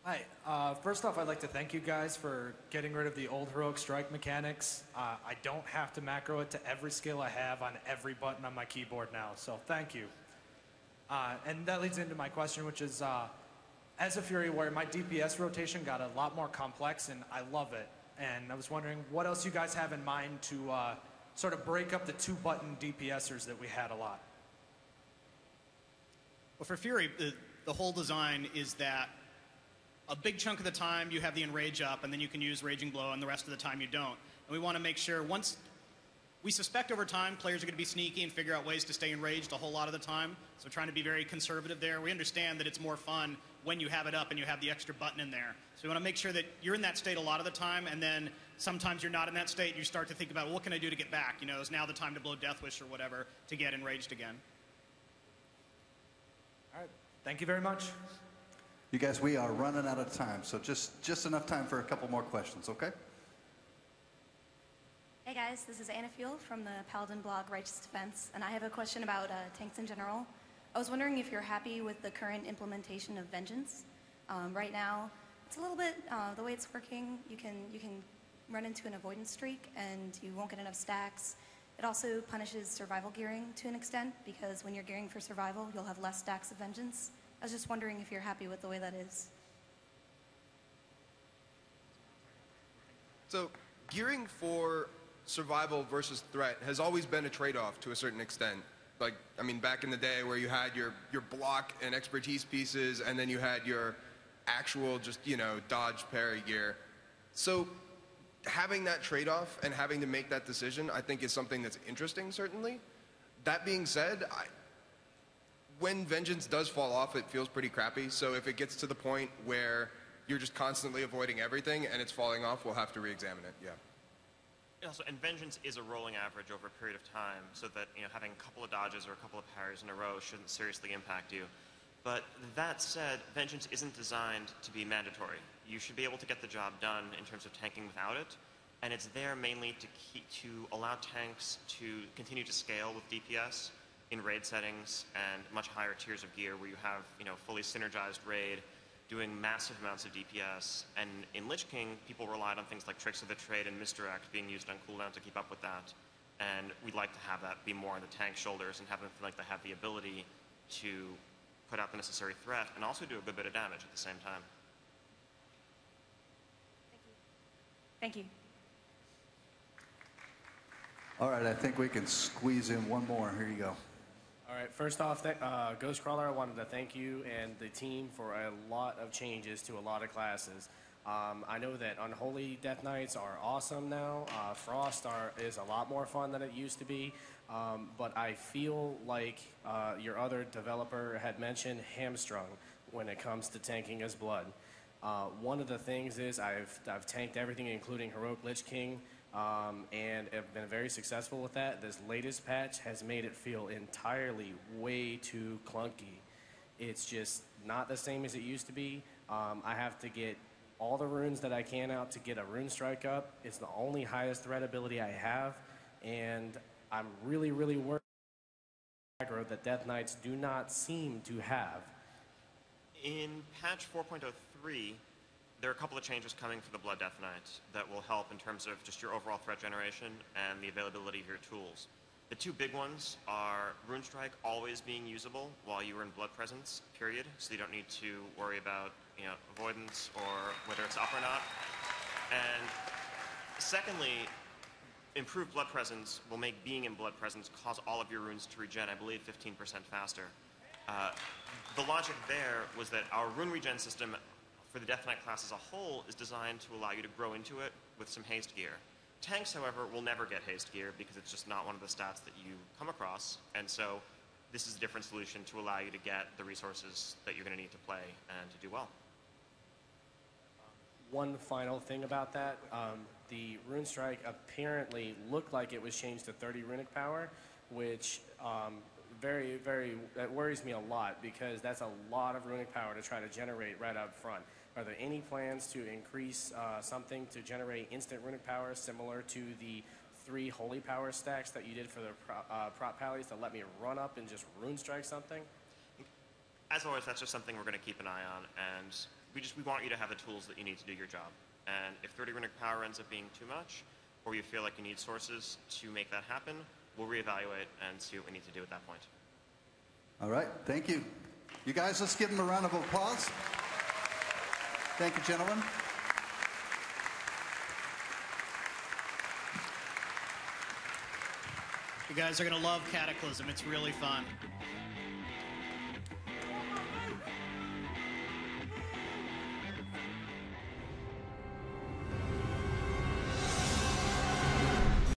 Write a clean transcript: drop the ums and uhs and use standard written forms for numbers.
Hi. First off, I'd like to thank you guys for getting rid of the old heroic strike mechanics. I don't have to macro it to every skill I have on every button on my keyboard now, so thank you. And that leads into my question, which is, as a Fury Warrior, my DPS rotation got a lot more complex, and I love it. And I was wondering what else you guys have in mind to sort of break up the two-button DPSers that we had a lot. Well, for Fury, the whole design is that a big chunk of the time you have the Enrage up, and then you can use Raging Blow, and the rest of the time you don't. And we want to make sure we suspect over time players are going to be sneaky and figure out ways to stay enraged a whole lot of the time. So trying to be very conservative there. We understand that it's more fun when you have it up and you have the extra button in there. So we want to make sure that you're in that state a lot of the time, and then sometimes you're not in that state and you start to think about, well, what can I do to get back? You know, is now the time to blow Death Wish or whatever to get enraged again. All right. Thank you very much. You guys, we are running out of time, so just enough time for a couple more questions, okay? Hey guys, this is Anna Fuel from the Paladin blog Righteous Defense, and I have a question about tanks in general. I was wondering if you're happy with the current implementation of Vengeance. Right now, it's a little bit, the way it's working, you can run into an avoidance streak and you won't get enough stacks. It also punishes survival gearing to an extent, because when you're gearing for survival, you'll have less stacks of Vengeance. I was just wondering if you're happy with the way that is. So, gearing for survival versus threat has always been a trade-off to a certain extent. Like, I mean, back in the day where you had your block and expertise pieces, and then you had your actual just, you know, dodge parry gear. So, having that trade-off and having to make that decision, I think is something that's interesting, certainly. That being said, when Vengeance does fall off, it feels pretty crappy. So if it gets to the point where you're just constantly avoiding everything and it's falling off, we'll have to re-examine it, yeah. Also, and Vengeance is a rolling average over a period of time, so that, you know, having a couple of dodges or a couple of parries in a row shouldn't seriously impact you. But that said, Vengeance isn't designed to be mandatory. You should be able to get the job done in terms of tanking without it, and it's there mainly to allow tanks to continue to scale with DPS in raid settings and much higher tiers of gear where you have, you know, fully synergized raid doing massive amounts of DPS. And in Lich King, people relied on things like Tricks of the Trade and Misdirect being used on cooldown to keep up with that. And we'd like to have that be more on the tank's shoulders and have them feel like they have the ability to put out the necessary threat and also do a good bit of damage at the same time. Thank you. All right, I think we can squeeze in one more. Here you go. All right, first off, Ghostcrawler, I wanted to thank you and the team for a lot of changes to a lot of classes. I know that Unholy Death Knights are awesome now. Frost is a lot more fun than it used to be. But I feel like your other developer had mentioned hamstrung when it comes to tanking as blood. One of the things is I've tanked everything, including Heroic Lich King, and have been very successful with that. This latest patch has made it feel entirely way too clunky. It's just not the same as it used to be. I have to get all the runes that I can out to get a rune strike up. It's the only highest threat ability I have, and I'm really, really worried that Death Knights do not seem to have. In patch 4.03, there are a couple of changes coming for the Blood Death Knight that will help in terms of just your overall threat generation and the availability of your tools. The two big ones are Rune Strike always being usable while you are in Blood Presence, period, so you don't need to worry about, you know, avoidance or whether it's up or not. And secondly, improved Blood Presence will make being in Blood Presence cause all of your runes to regen, I believe, 15% faster. The logic there was that our rune regen system for the Death Knight class as a whole is designed to allow you to grow into it with some haste gear. Tanks, however, will never get haste gear because it's just not one of the stats that you come across, and so this is a different solution to allow you to get the resources that you're going to need to play and to do well. One final thing about that, the Rune Strike apparently looked like it was changed to 30 runic power, which that worries me a lot because that's a lot of runic power to try to generate right up front. Are there any plans to increase something to generate instant runic power similar to the 3 holy power stacks that you did for the prop pallies to let me run up and just rune strike something? as always, that's just something we're going to keep an eye on, and we want you to have the tools that you need to do your job. And if 30 runic power ends up being too much, or you feel like you need sources to make that happen, we'll reevaluate and see what we need to do at that point. All right, thank you. You guys, let's give them a round of applause. Thank you, gentlemen. You guys are going to love Cataclysm. It's really fun.